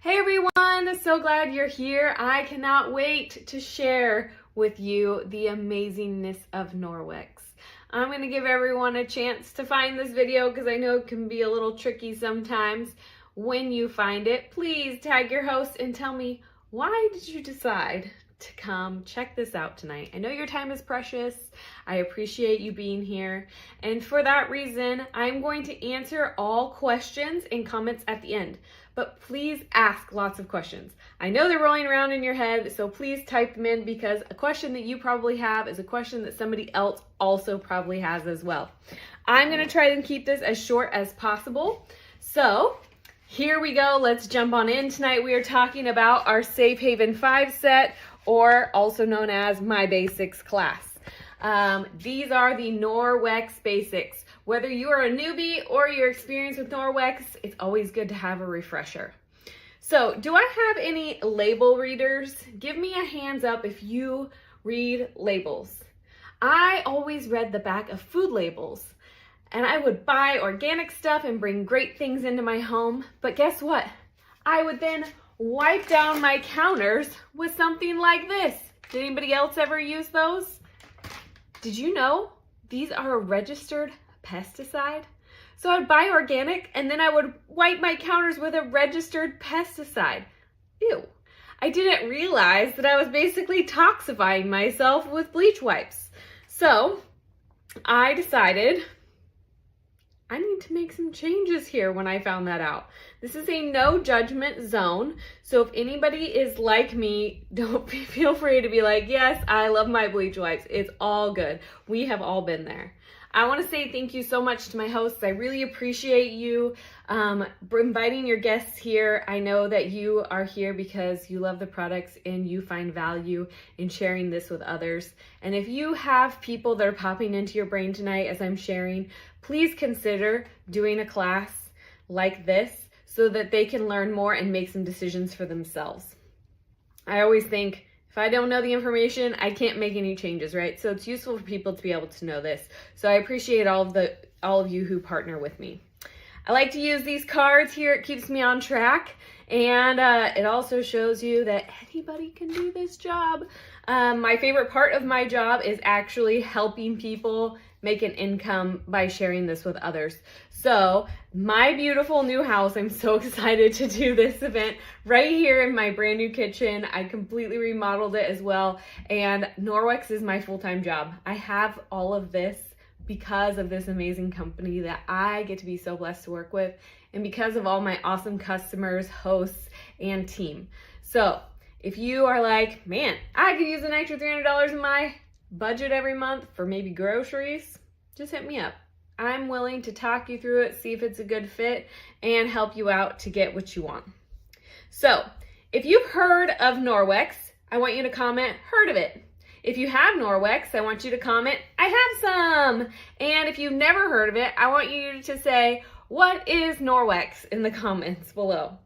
Hey everyone, so glad you're here. I cannot wait to share with you the amazingness of Norwex. I'm going to give everyone a chance to find this video because I know it can be a little tricky sometimes. When you find it, please tag your host and tell me, why did you decide to come check this out tonight? I know your time is precious. I appreciate you being here. And for that reason, I'm going to answer all questions and comments at the end. But please ask lots of questions. I know they're rolling around in your head, so please type them in because a question that you probably have is a question that somebody else also probably has as well. I'm gonna try and keep this as short as possible. So here we go, let's jump on in. Tonight we are talking about our Safe Haven 5 set, or also known as My Basics class. These are the Norwex basics. Whether you are a newbie or you're experienced with Norwex, it's always good to have a refresher. So, do I have any label readers? Give me a hands up if you read labels. I always read the back of food labels, and I would buy organic stuff and bring great things into my home, but guess what? I would then wipe down my counters with something like this. Did anybody else ever use those? Did you know these are a registered pesticide? So I'd buy organic and then I would wipe my counters with a registered pesticide. Ew. I didn't realize that I was basically toxifying myself with bleach wipes. So I decided I need to make some changes here when I found that out. This is a no judgment zone. So if anybody is like me, don't feel free to be like, yes, I love my bleach wipes. It's all good. We have all been there. I want to say thank you so much to my hosts. I really appreciate you inviting your guests here. I know that you are here because you love the products and you find value in sharing this with others. And if you have people that are popping into your brain tonight as I'm sharing, please consider doing a class like this so that they can learn more and make some decisions for themselves. I always think, if I don't know the information, I can't make any changes, right? So it's useful for people to be able to know this. So I appreciate all of you who partner with me. I like to use these cards here. It keeps me on track. And it also shows you that anybody can do this job. My favorite part of my job is actually helping people make an income by sharing this with others. So my beautiful new house, I'm so excited to do this event right here in my brand new kitchen. I completely remodeled it as well. And Norwex is my full-time job. I have all of this because of this amazing company that I get to be so blessed to work with, and because of all my awesome customers, hosts, and team. So if you are like, man, I could use an extra $300 in my budget every month for maybe groceries, just hit me up. I'm willing to talk you through it, see if it's a good fit, and help you out to get what you want. So if you've heard of Norwex, I want you to comment, heard of it. If you have Norwex, I want you to comment, I have some. And if you've never heard of it, I want you to say, what is Norwex in the comments below.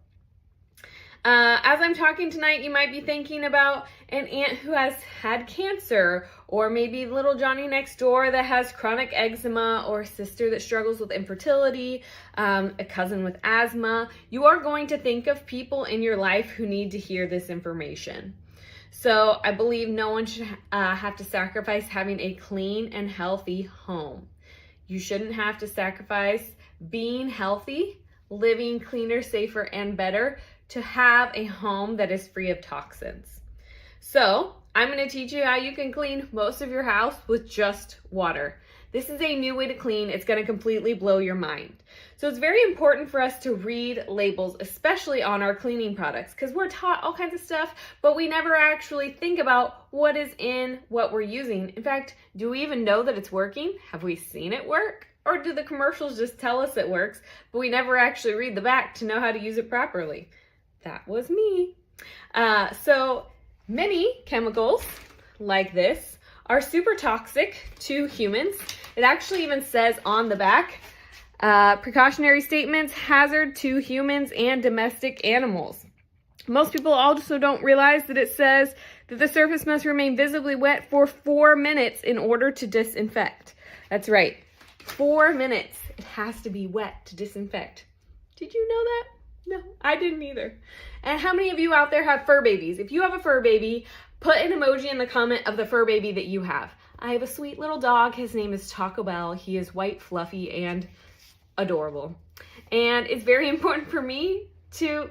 As I'm talking tonight, you might be thinking about an aunt who has had cancer, or maybe little Johnny next door that has chronic eczema, or a sister that struggles with infertility, a cousin with asthma. You are going to think of people in your life who need to hear this information. So I believe no one should have to sacrifice having a clean and healthy home. You shouldn't have to sacrifice being healthy, living cleaner, safer, and better to have a home that is free of toxins. So I'm going to teach you how you can clean most of your house with just water. This is a new way to clean. It's going to completely blow your mind. So it's very important for us to read labels, especially on our cleaning products, because we're taught all kinds of stuff, but we never actually think about what is in what we're using. In fact, do we even know that it's working? Have we seen it work? Or do the commercials just tell us it works, but we never actually read the back to know how to use it properly? That was me. So many chemicals like this are super toxic to humans. It actually even says on the back, precautionary statements, hazard to humans and domestic animals. Most people also don't realize that it says that the surface must remain visibly wet for 4 minutes in order to disinfect. That's right, 4 minutes. It has to be wet to disinfect. Did you know that? No, I didn't either. And how many of you out there have fur babies? If you have a fur baby, put an emoji in the comment of the fur baby that you have. I have a sweet little dog. His name is Taco Bell. He is white, fluffy, and adorable. And it's very important for me to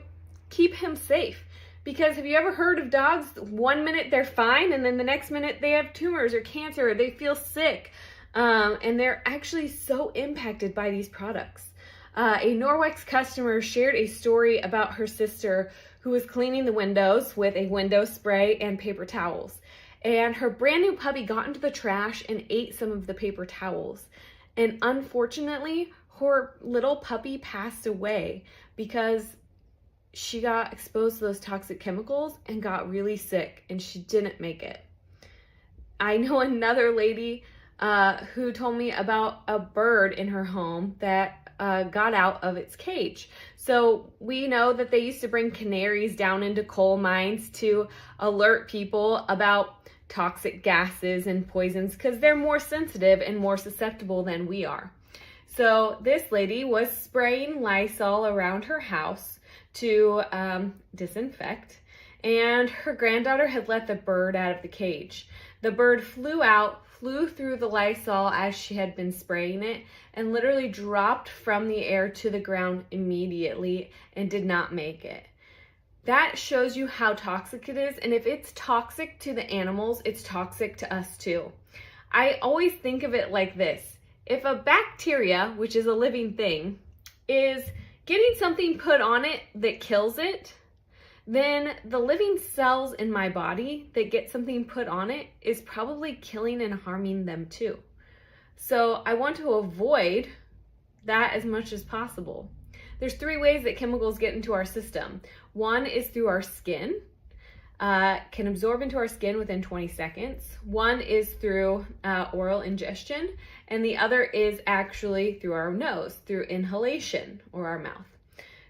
keep him safe. Because have you ever heard of dogs, 1 minute they're fine, and then the next minute they have tumors or cancer, or they feel sick, and they're actually so impacted by these products. A Norwex customer shared a story about her sister who was cleaning the windows with a window spray and paper towels. And her brand new puppy got into the trash and ate some of the paper towels. And unfortunately, her little puppy passed away because she got exposed to those toxic chemicals and got really sick, and she didn't make it. I know another lady who told me about a bird in her home that got out of its cage. So we know that they used to bring canaries down into coal mines to alert people about toxic gases and poisons because they're more sensitive and more susceptible than we are. So this lady was spraying Lysol around her house to disinfect, and her granddaughter had let the bird out of the cage. The bird flew through the Lysol as she had been spraying it, and literally dropped from the air to the ground immediately and did not make it. That shows you how toxic it is, and if it's toxic to the animals, it's toxic to us too. I always think of it like this. If a bacteria, which is a living thing, is getting something put on it that kills it, then the living cells in my body that get something put on it is probably killing and harming them too. So I want to avoid that as much as possible. There's 3 ways that chemicals get into our system. One is through our skin, can absorb into our skin within 20 seconds. One is through oral ingestion, and the other is actually through our nose, through inhalation or our mouth.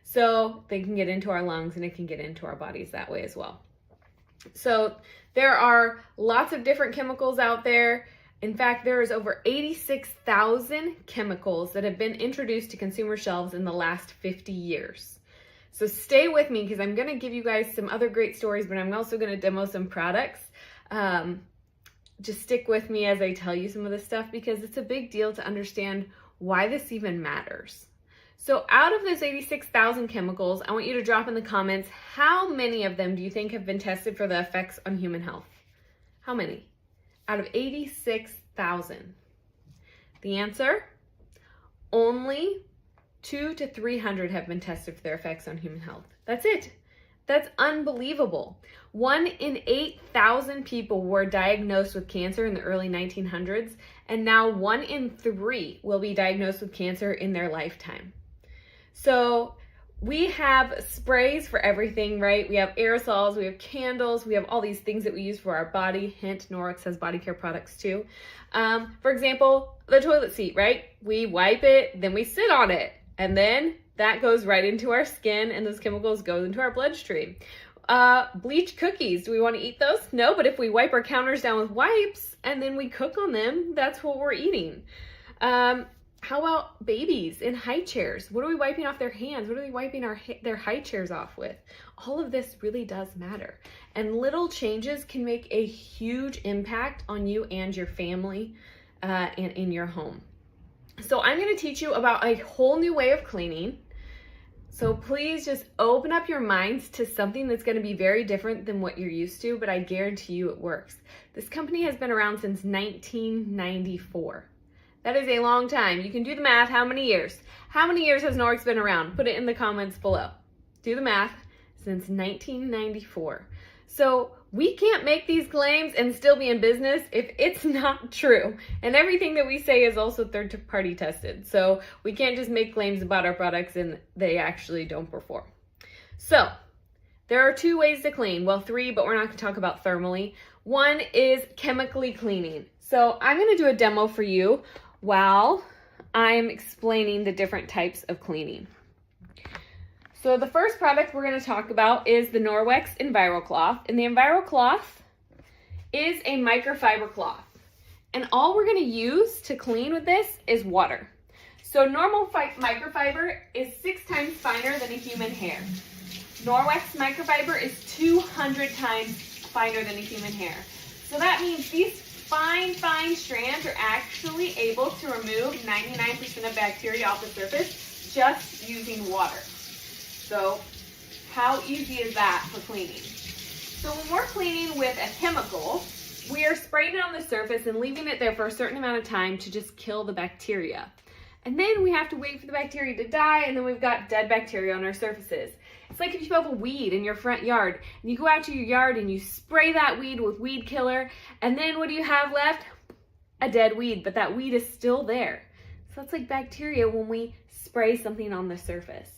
So they can get into our lungs, and it can get into our bodies that way as well. So there are lots of different chemicals out there. In fact, there is over 86,000 chemicals that have been introduced to consumer shelves in the last 50 years. So stay with me because I'm going to give you guys some other great stories, but I'm also going to demo some products. Just stick with me as I tell you some of this stuff because it's a big deal to understand why this even matters. So out of those 86,000 chemicals, I want you to drop in the comments, how many of them do you think have been tested for the effects on human health? How many? Out of 86,000. The answer? Only 200 to 300 have been tested for their effects on human health. That's it. That's unbelievable. 1 in 8,000 people were diagnosed with cancer in the early 1900s, and now 1 in 3 will be diagnosed with cancer in their lifetime. So we have sprays for everything, right? We have aerosols, we have candles, we have all these things that we use for our body. Hint, Norwex has body care products too. For example, the toilet seat, right? We wipe it, then we sit on it, and then that goes right into our skin, and those chemicals go into our bloodstream. Bleach cookies, do we want to eat those? No, but if we wipe our counters down with wipes and then we cook on them, that's what we're eating. How about babies in high chairs? What are we wiping off their hands? What are we wiping their high chairs off with? All of this really does matter. And little changes can make a huge impact on you and your family and in your home. So I'm going to teach you about a whole new way of cleaning. So please just open up your minds to something that's going to be very different than what you're used to, but I guarantee you it works. This company has been around since 1994. That is a long time. You can do the math. How many years? How many years has Norwex been around? Put it in the comments below. Do the math. Since 1994. So we can't make these claims and still be in business if it's not true. And everything that we say is also third-party tested. So we can't just make claims about our products and they actually don't perform. So there are 2 ways to clean. Well, 3, but we're not going to talk about thermally. One is chemically cleaning. So I'm going to do a demo for you while I'm explaining the different types of cleaning. So the first product we're going to talk about is the Norwex EnviroCloth. And the EnviroCloth is a microfiber cloth. And all we're going to use to clean with this is water. So normal microfiber is 6 times finer than a human hair. Norwex microfiber is 200 times finer than a human hair. So that means these fine strands are actually able to remove 99% of bacteria off the surface just using water. So how easy is that for cleaning? So when we're cleaning with a chemical, we are spraying it on the surface and leaving it there for a certain amount of time to just kill the bacteria. And then we have to wait for the bacteria to die, and then we've got dead bacteria on our surfaces. It's like if you have a weed in your front yard, and you go out to your yard and you spray that weed with weed killer, and then what do you have left? A dead weed, but that weed is still there. So that's like bacteria when we spray something on the surface.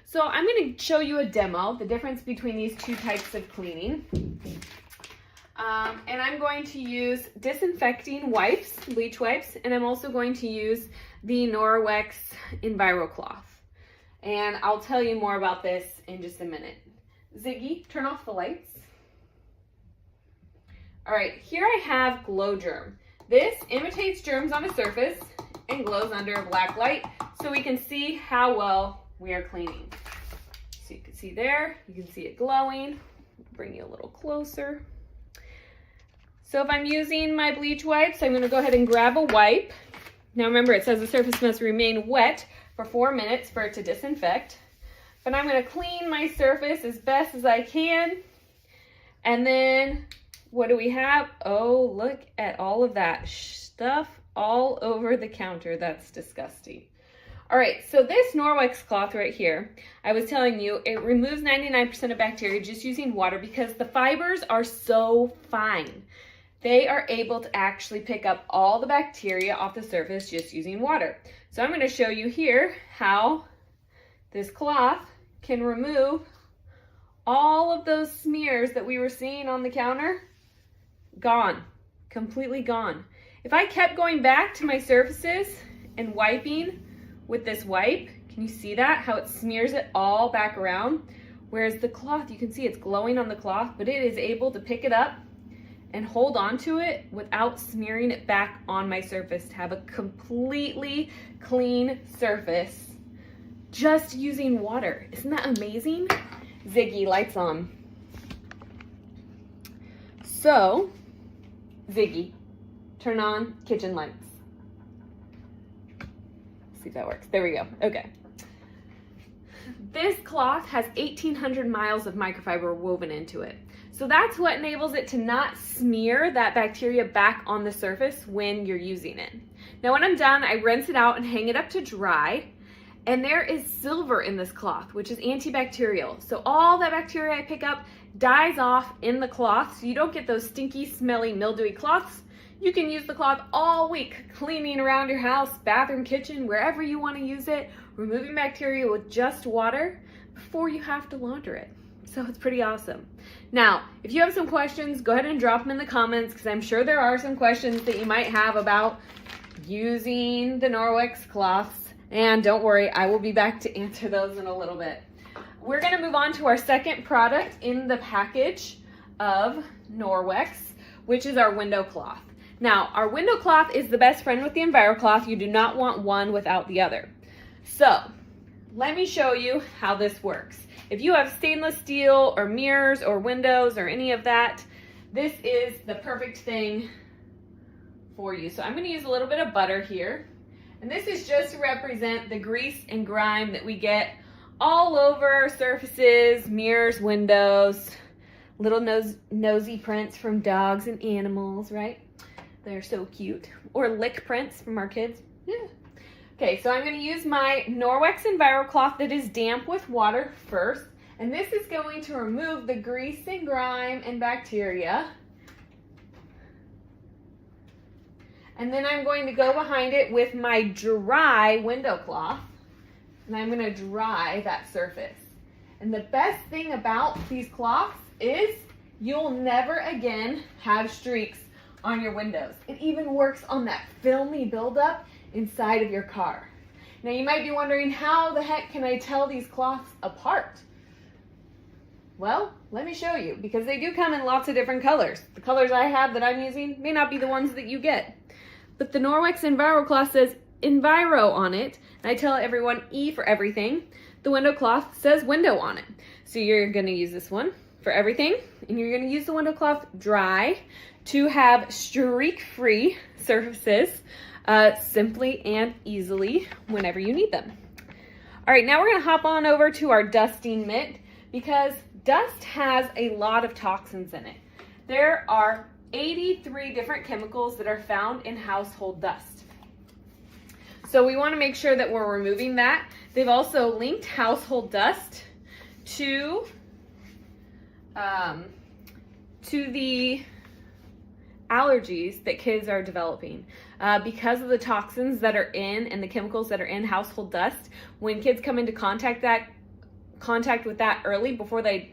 So I'm going to show you a demo, the difference between these two types of cleaning. And I'm going to use disinfecting wipes, bleach wipes, and I'm also going to use the Norwex EnviroCloth. And I'll tell you more about this in just a minute. Ziggy, turn off the lights. All right, here I have Glow Germ. This imitates germs on a surface and glows under a black light so we can see how well we are cleaning. So you can see there, you can see it glowing. Bring you a little closer. So if I'm using my bleach wipes, I'm going to go ahead and grab a wipe. Now remember, it says the surface must remain wet for 4 minutes for it to disinfect. But I'm going to clean my surface as best as I can. And then what do we have? Oh, look at all of that stuff all over the counter. That's disgusting. All right, so this Norwex cloth right here, I was telling you, it removes 99% of bacteria just using water because the fibers are so fine. They are able to actually pick up all the bacteria off the surface just using water. So I'm going to show you here how this cloth can remove all of those smears that we were seeing on the counter. Gone, completely gone. If I kept going back to my surfaces and wiping with this wipe, can you see that? How it smears it all back around? Whereas the cloth, you can see it's glowing on the cloth, but it is able to pick it up and hold on to it without smearing it back on my surface to have a completely clean surface just using water. Isn't that amazing? Ziggy, lights on. So, Ziggy, turn on kitchen lights. See if that works. There we go. Okay. This cloth has 1,800 miles of microfiber woven into it. So that's what enables it to not smear that bacteria back on the surface when you're using it. Now when I'm done, I rinse it out and hang it up to dry. And there is silver in this cloth, which is antibacterial. So all that bacteria I pick up dies off in the cloth, so you don't get those stinky, smelly, mildewy cloths. You can use the cloth all week, cleaning around your house, bathroom, kitchen, wherever you want to use it, removing bacteria with just water before you have to launder it. So it's pretty awesome. Now, if you have some questions, go ahead and drop them in the comments because I'm sure there are some questions that you might have about using the Norwex cloths. And don't worry, I will be back to answer those in a little bit. We're going to move on to our second product in the package of Norwex, which is our window cloth. Now, our window cloth is the best friend with the EnviroCloth. You do not want one without the other. So, let me show you how this works. If you have stainless steel or mirrors or windows or any of that, this is the perfect thing for you. So I'm going to use a little bit of butter here. And this is just to represent the grease and grime that we get all over surfaces, mirrors, windows, little nosy prints from dogs and animals, right? They're so cute. Or lick prints from our kids. Yeah. Okay, so I'm going to use my Norwex EnviroCloth that is damp with water first. And this is going to remove the grease and grime and bacteria. And then I'm going to go behind it with my dry window cloth. And I'm going to dry that surface. And the best thing about these cloths is you'll never again have streaks on your windows. It even works on that filmy buildup inside of your car. Now you might be wondering, how the heck can I tell these cloths apart? Well, let me show you, because they do come in lots of different colors. The colors I have that I'm using may not be the ones that you get. But the Norwex EnviroCloth says Enviro on it. And I tell everyone E for everything. The window cloth says window on it. So you're gonna use this one for everything, and you're gonna use the window cloth dry to have streak-free surfaces simply and easily whenever you need them. All right, now we're gonna hop on over to our dusting mitt because dust has a lot of toxins in it. There are 83 different chemicals that are found in household dust. So we wanna make sure that we're removing that. They've also linked household dust to the allergies that kids are developing because of the toxins that are in and the chemicals that are in household dust. When kids come into contact with that early, before the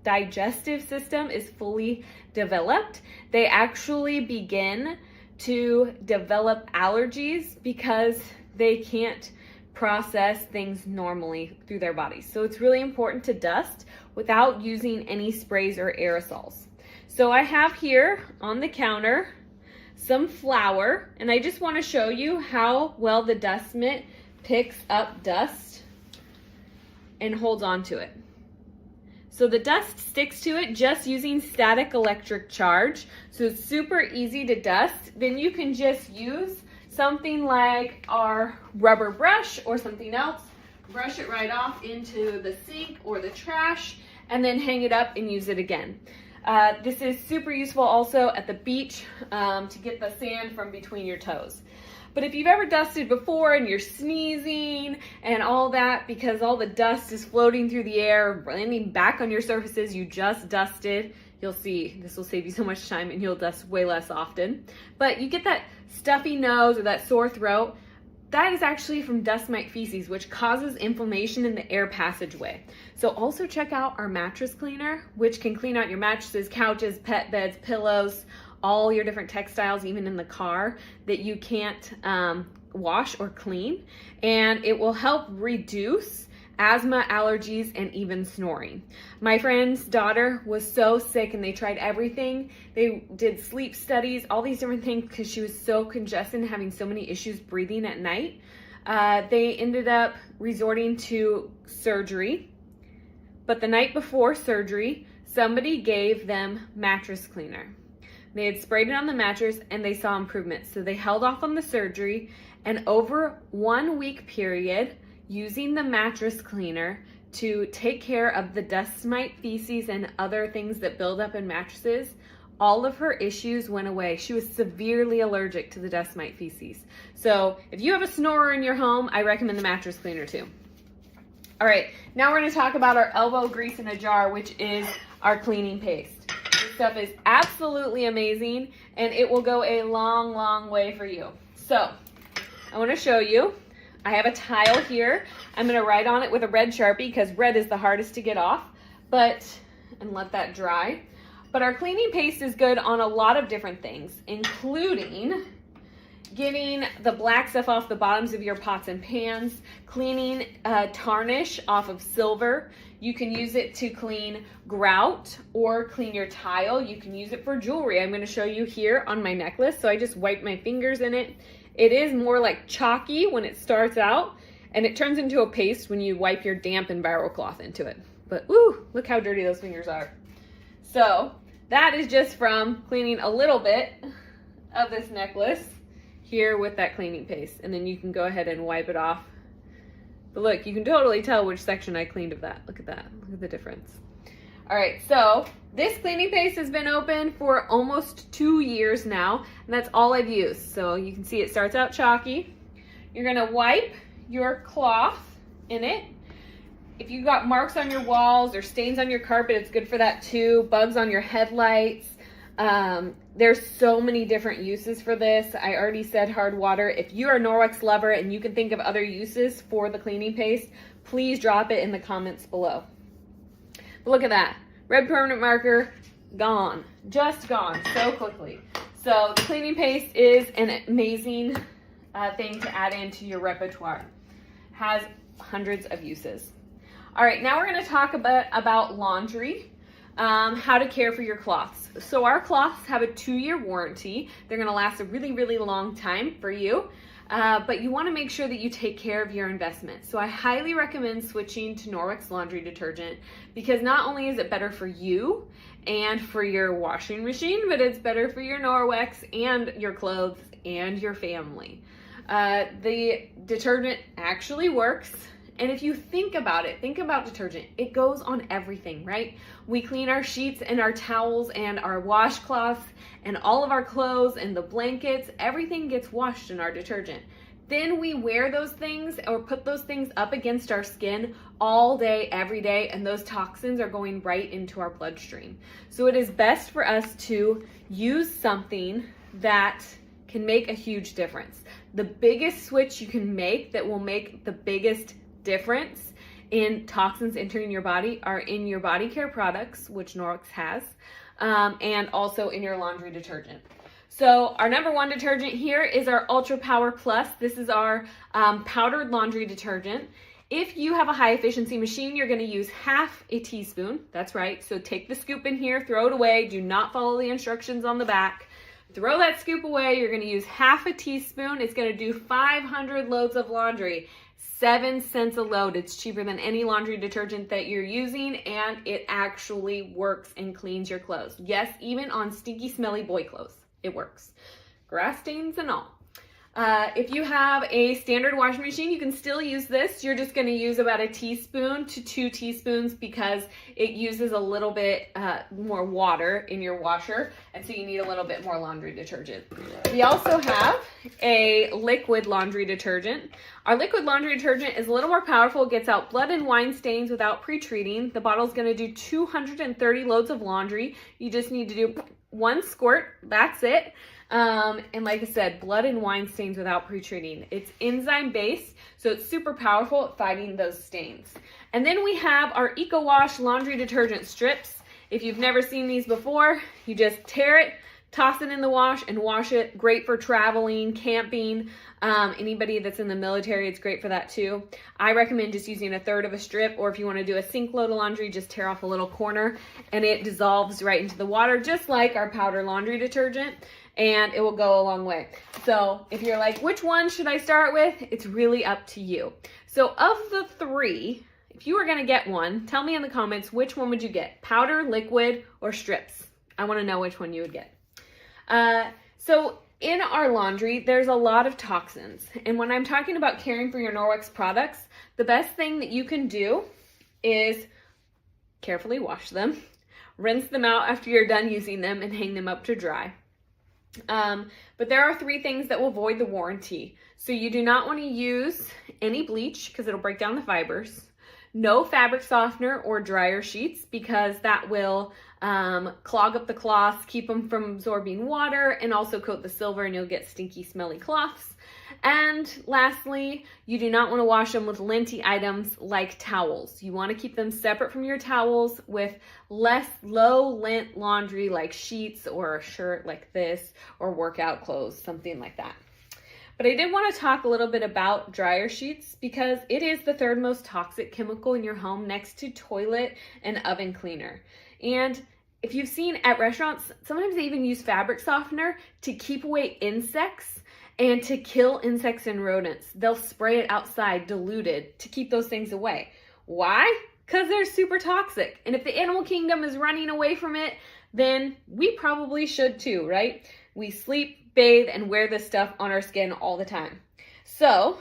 digestive system is fully developed, they actually begin to develop allergies because they can't process things normally through their bodies. So it's really important to dust without using any sprays or aerosols. So I have here on the counter some flour, and I just want to show you how well the dust mitt picks up dust and holds on to it. So the dust sticks to it just using static electric charge. So it's super easy to dust. Then you can just use something like our rubber brush or something else, brush it right off into the sink or the trash, and then hang it up and use it again. This is super useful also at the beach to get the sand from between your toes. But if you've ever dusted before and you're sneezing and all that because all the dust is floating through the air, landing back on your surfaces you just dusted, you'll see this will save you so much time and you'll dust way less often. But you get that stuffy nose or that sore throat, that is actually from dust mite feces, which causes inflammation in the air passageway. So also check out our mattress cleaner, which can clean out your mattresses, couches, pet beds, pillows, all your different textiles, even in the car that you can't wash or clean. And it will help reduce asthma, allergies, and even snoring. My friend's daughter was so sick and they tried everything. They did sleep studies, all these different things because she was so congested and having so many issues breathing at night. They ended up resorting to surgery. But the night before surgery, somebody gave them mattress cleaner. They had sprayed it on the mattress and they saw improvement. So they held off on the surgery, and over 1 week period, using the mattress cleaner to take care of the dust mite feces and other things that build up in mattresses, all of her issues went away. She was severely allergic to the dust mite feces. So if you have a snorer in your home, I recommend the mattress cleaner too. All right, now we're gonna talk about our elbow grease in a jar, which is our cleaning paste. This stuff is absolutely amazing and it will go a long, long way for you. So I wanna show you. I have a tile here. I'm gonna write on it with a red Sharpie because red is the hardest to get off, and let that dry. But our cleaning paste is good on a lot of different things, including getting the black stuff off the bottoms of your pots and pans, cleaning tarnish off of silver. You can use it to clean grout or clean your tile. You can use it for jewelry. I'm gonna show you here on my necklace. So I just wipe my fingers in it. It is more like chalky when it starts out, and it turns into a paste when you wipe your damp Enviro cloth into it. But ooh, look how dirty those fingers are. So that is just from cleaning a little bit of this necklace here with that cleaning paste, and then you can go ahead and wipe it off. But look, you can totally tell which section I cleaned of that. Look at that, look at the difference. All right, so this cleaning paste has been open for almost 2 years now, and that's all I've used. So you can see it starts out chalky. You're gonna wipe your cloth in it. If you've got marks on your walls or stains on your carpet, it's good for that too. Bugs on your headlights. There's so many different uses for this. I already said hard water. If you're a Norwex lover and you can think of other uses for the cleaning paste, please drop it in the comments below. But look at that. Red permanent marker, gone. Just gone so quickly. So the cleaning paste is an amazing thing to add into your repertoire. Has hundreds of uses. All right, now we're gonna talk about laundry, how to care for your cloths. So our cloths have a 2-year warranty. They're gonna last a really, really long time for you. but you want to make sure that you take care of your investment. So I highly recommend switching to Norwex laundry detergent, because not only is it better for you and for your washing machine, but it's better for your Norwex and your clothes and your family. The detergent actually works. And if you think about it, think about detergent. It goes on everything, right? We clean our sheets and our towels and our washcloths and all of our clothes and the blankets. Everything gets washed in our detergent. Then we wear those things or put those things up against our skin all day, every day, and those toxins are going right into our bloodstream. So it is best for us to use something that can make a huge difference. The biggest switch you can make that will make the biggest difference in toxins entering your body are in your body care products, which Norwex has, and also in your laundry detergent. So our number one detergent here is our Ultra Power Plus. This is our powdered laundry detergent. If you have a high efficiency machine, you're going to use half a teaspoon. That's right. So take the scoop in here, throw it away. Do not follow the instructions on the back. Throw that scoop away. You're going to use half a teaspoon. It's going to do 500 loads of laundry. 7 cents a load. It's cheaper than any laundry detergent that you're using, and it actually works and cleans your clothes. Yes, even on stinky, smelly boy clothes, it works. Grass stains and all. If you have a standard washing machine, you can still use this. You're just going to use about a teaspoon to 2 teaspoons because it uses a little bit more water in your washer, and so you need a little bit more laundry detergent. We also have a liquid laundry detergent. Our liquid laundry detergent is a little more powerful. It gets out blood and wine stains without pre-treating. The bottle is going to do 230 loads of laundry. You just need to do 1 squirt. That's it. And like I said, blood and wine stains without pre-treating. It's enzyme based, so it's super powerful at fighting those stains. And then we have our Eco Wash laundry detergent strips. If you've never seen these before, you just tear it, toss it in the wash, and wash it. Great for traveling, camping, anybody that's in the military, it's great for that too. I recommend just using 1/3 of a strip, or if you want to do a sink load of laundry, just tear off a little corner and it dissolves right into the water, just like our powder laundry detergent, and it will go a long way. So if you're like, which one should I start with? It's really up to you. So of the 3, if you were going to get one, tell me in the comments, which one would you get? Powder, liquid, or strips? I want to know which one you would get. So in our laundry, there's a lot of toxins. And when I'm talking about caring for your Norwex products, the best thing that you can do is carefully wash them, rinse them out after you're done using them, and hang them up to dry. But there are 3 things that will void the warranty. So you do not want to use any bleach because it'll break down the fibers. No fabric softener or dryer sheets because that will clog up the cloths, keep them from absorbing water, and also coat the silver and you'll get stinky, smelly cloths. And lastly, you do not want to wash them with linty items like towels. You want to keep them separate from your towels with less low lint laundry like sheets or a shirt like this or workout clothes, something like that. But I did want to talk a little bit about dryer sheets because it is the 3rd most toxic chemical in your home next to toilet and oven cleaner. And if you've seen at restaurants, sometimes they even use fabric softener to keep away insects and to kill insects and rodents. They'll spray it outside diluted to keep those things away. Why? Because they're super toxic. And if the animal kingdom is running away from it, then we probably should too, right? We sleep, bathe, and wear this stuff on our skin all the time. So,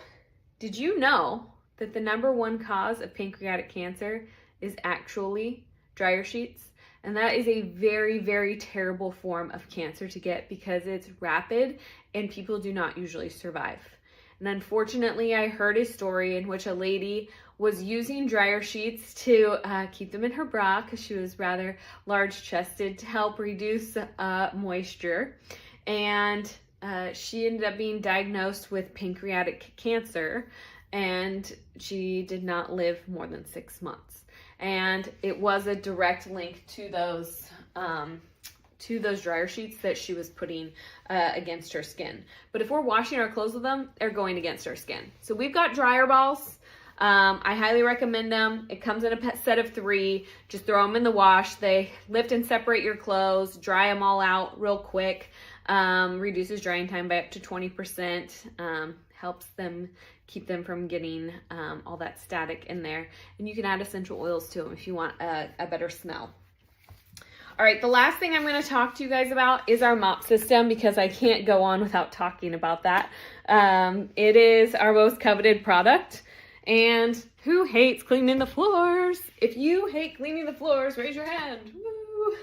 did you know that the number 1 cause of pancreatic cancer is actually dryer sheets? And that is a very, very terrible form of cancer to get because it's rapid and people do not usually survive. And unfortunately, I heard a story in which a lady was using dryer sheets to keep them in her bra because she was rather large-chested to help reduce moisture. And she ended up being diagnosed with pancreatic cancer, and she did not live more than 6 months. And it was a direct link to those dryer sheets that she was putting against her skin. But if we're washing our clothes with them, they're going against our skin. So we've got dryer balls. I highly recommend them. It comes in a set of 3. Just throw them in the wash. They lift and separate your clothes, dry them all out real quick. Reduces drying time by up to 20%. helps them keep them from getting all that static in there. And you can add essential oils to them if you want a better smell. All right, the last thing I'm going to talk to you guys about is our mop system, because I can't go on without talking about that. It is our most coveted product. And who hates cleaning the floors? If you hate cleaning the floors, raise your hand. Woo.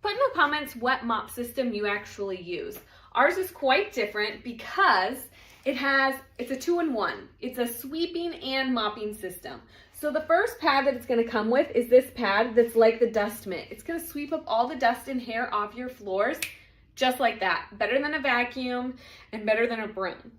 Put in the comments what mop system you actually use. Ours is quite different because it's a 2-in-1. It's a sweeping and mopping system. So the first pad that it's going to come with is this pad that's like the dust mitt. It's going to sweep up all the dust and hair off your floors just like that. Better than a vacuum and better than a broom.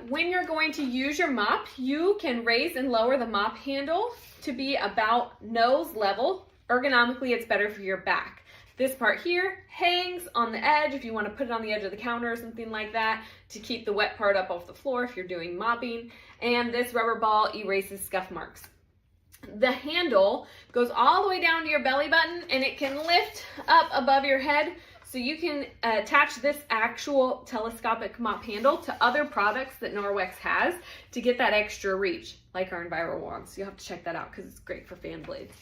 When you're going to use your mop, you can raise and lower the mop handle to be about nose level. Ergonomically, it's better for your back. This part here hangs on the edge if you want to put it on the edge of the counter or something like that to keep the wet part up off the floor if you're doing mopping. And this rubber ball erases scuff marks. The handle goes all the way down to your belly button, and it can lift up above your head, so you can attach this actual telescopic mop handle to other products that Norwex has to get that extra reach, like our Enviro wands. So you'll have to check that out because it's great for fan blades.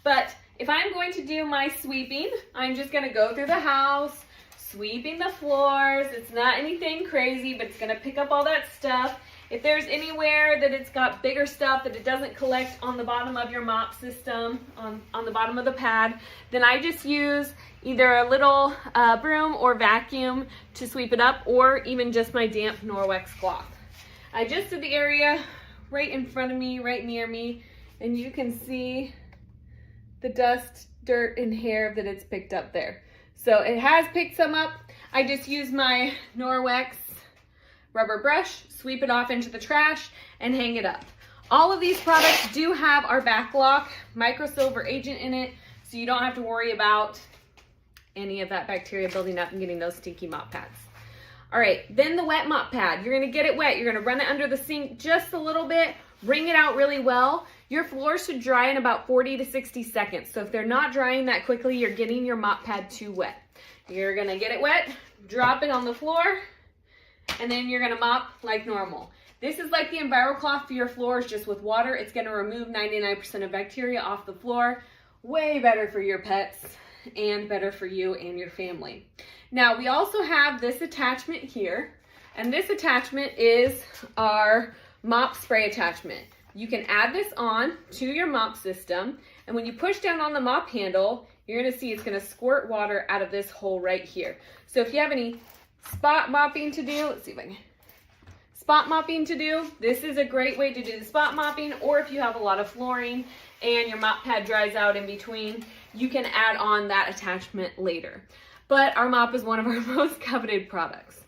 But if I'm going to do my sweeping, I'm just going to go through the house, sweeping the floors. It's not anything crazy, but it's going to pick up all that stuff. If there's anywhere that it's got bigger stuff that it doesn't collect on the bottom of your mop system, on the bottom of the pad, then I just use either a little broom or vacuum to sweep it up, or even just my damp Norwex cloth. I just did the area right in front of me, right near me, and you can see the dust, dirt, and hair that it's picked up there. So it has picked some up. I just use my Norwex rubber brush, sweep it off into the trash, and hang it up. All of these products do have our Baclock microsilver agent in it, so you don't have to worry about any of that bacteria building up and getting those stinky mop pads. All right, then the wet mop pad. You're gonna get it wet. You're gonna run it under the sink just a little bit, wring it out really well. Your floors should dry in about 40 to 60 seconds. So if they're not drying that quickly, you're getting your mop pad too wet. You're gonna get it wet, drop it on the floor, and then you're gonna mop like normal. This is like the EnviroCloth for your floors, just with water. It's gonna remove 99% of bacteria off the floor. Way better for your pets and better for you and your family. Now, we also have this attachment here, and this attachment is our mop spray attachment. You can add this on to your mop system, and when you push down on the mop handle, you're gonna see it's gonna squirt water out of this hole right here. So if you have any spot mopping to do, let's see if I can, spot mopping to do, this is a great way to do the spot mopping. Or if you have a lot of flooring and your mop pad dries out in between, you can add on that attachment later. But our mop is one of our most coveted products.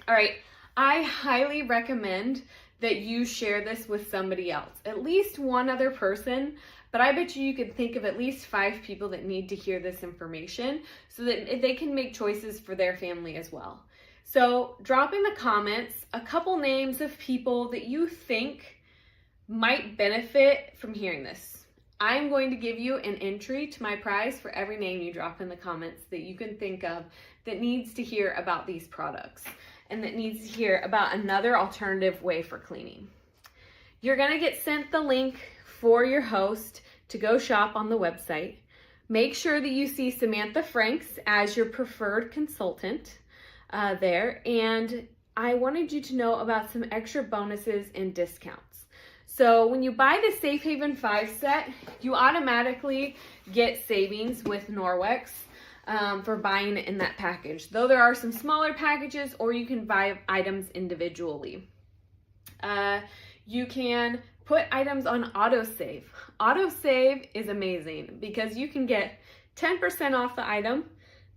All right, I highly recommend that you share this with somebody else, at least one other person, but I bet you could think of at least 5 people that need to hear this information so that they can make choices for their family as well. So drop in the comments a couple names of people that you think might benefit from hearing this. I'm going to give you an entry to my prize for every name you drop in the comments that you can think of that needs to hear about these products and that needs to hear about another alternative way for cleaning. You're gonna get sent the link for your host to go shop on the website. Make sure that you see Samantha Franks as your preferred consultant there. And I wanted you to know about some extra bonuses and discounts. So when you buy the Safe Haven 5 set, you automatically get savings with Norwex for buying it in that package. Though there are some smaller packages, or you can buy items individually. You can put items on autosave. Autosave is amazing because you can get 10% off the item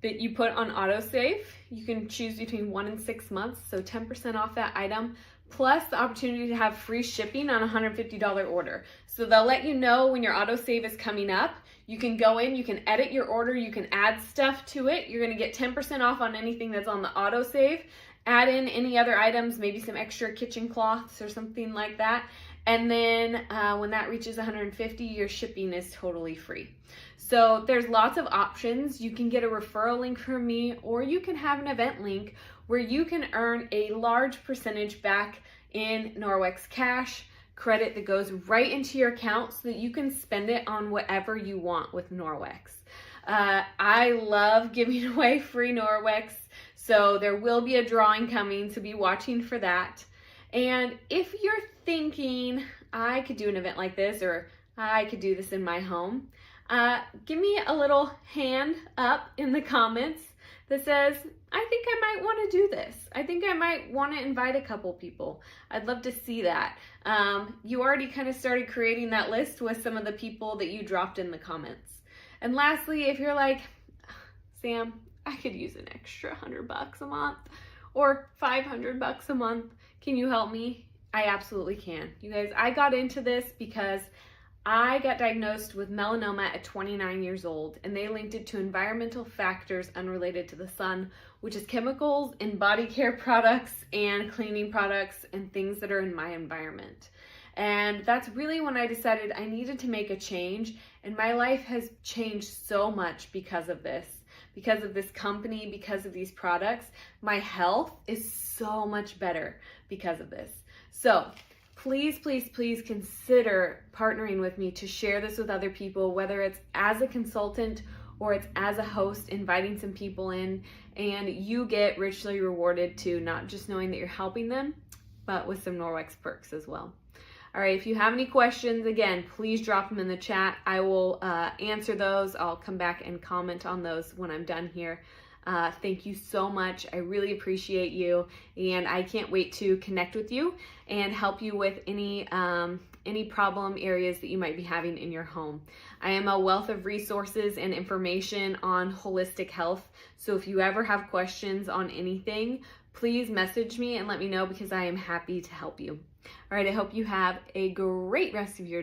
that you put on autosave. You can choose between 1 and 6 months, so 10% off that item, plus the opportunity to have free shipping on a $150 order. So they'll let you know when your autosave is coming up. You can go in, you can edit your order, you can add stuff to it. You're gonna get 10% off on anything that's on the autosave. Add in any other items, maybe some extra kitchen cloths or something like that, And then when that reaches 150, your shipping is totally free. So there's lots of options. You can get a referral link from me, or you can have an event link where you can earn a large percentage back in Norwex cash credit that goes right into your account so that you can spend it on whatever you want with Norwex. I love giving away free Norwex, so there will be a drawing coming, so be watching for that. And if you're thinking, I could do an event like this, or I could do this in my home, give me a little hand up in the comments that says, I think I might want to do this. I think I might want to invite a couple people. I'd love to see that. You already kind of started creating that list with some of the people that you dropped in the comments. And lastly, if you're like, Sam, I could use an extra $100 a month or $500 a month. Can you help me? I absolutely can. You guys, I got into this because I got diagnosed with melanoma at 29 years old, and they linked it to environmental factors unrelated to the sun, which is chemicals in body care products and cleaning products and things that are in my environment. And that's really when I decided I needed to make a change, and my life has changed so much because of this. Because of this company, because of these products, my health is so much better because of this. So please, please, please consider partnering with me to share this with other people, whether it's as a consultant or it's as a host, inviting some people in, and you get richly rewarded too, not just knowing that you're helping them, but with some Norwex perks as well. All right, if you have any questions, again, please drop them in the chat. I will answer those. I'll come back and comment on those when I'm done here. Thank you so much. I really appreciate you, and I can't wait to connect with you and help you with any problem areas that you might be having in your home. I am a wealth of resources and information on holistic health, so if you ever have questions on anything, please message me and let me know, because I am happy to help you. All right, I hope you have a great rest of your day.